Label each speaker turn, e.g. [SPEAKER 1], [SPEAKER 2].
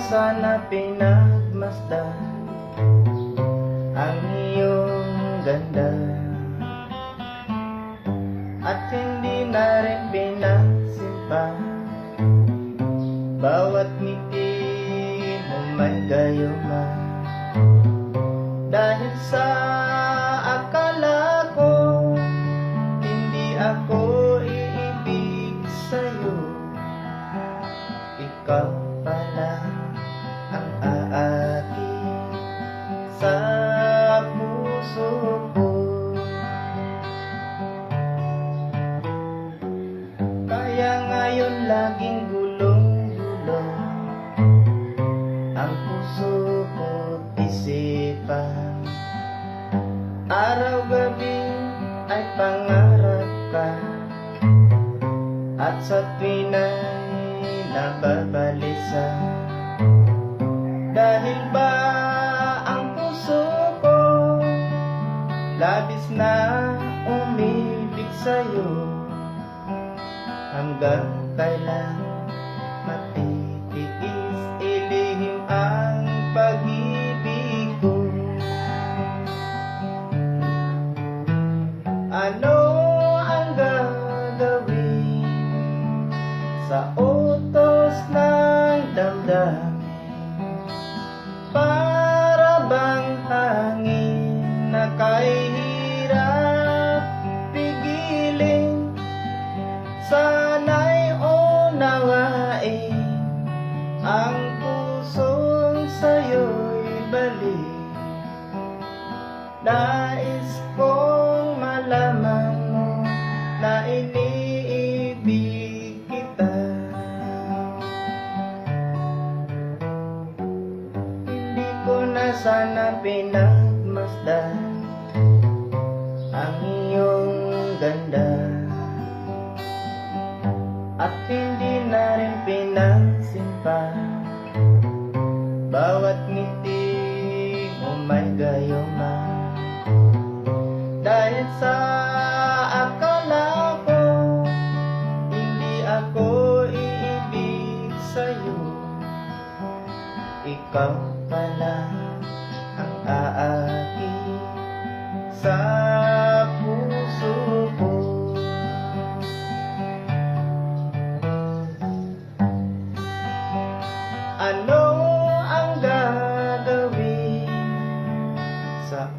[SPEAKER 1] sana pinagmasdan ang iyong ganda, at hindi na rin pinagsimpa bawat ngiti mo may gayuma. Dahil sa akala ko hindi ako iibig sa'yo, ikaw pala ang aakit sa puso ko. Kaya ngayon laging gulong-gulong ang puso ko't isipan. Araw-gabi ay pangarap ka, at sa tuwin ay nababalisa. Dahil ba ang puso ko labis na umibig sa'yo, hanggang kailan matitiis ilihim ang pag-ibig ko? Ano ang gagawin sa utos ng damdamin? Para bang hangin na kahirap pigilin, sana'y unawain ang pusong sa'yo'y balik. Nais kong malaman mo na iniibig kita. Hindi ko na sana pinagmasdan ang iyong ganda, at hindi na rin pinagsimpa bawat ngiti mo may gayuma. Dahil sa akala ko hindi ako iibig sa'yo, ikaw pala ang aakit sa puso ko. Ano ang gagawin sa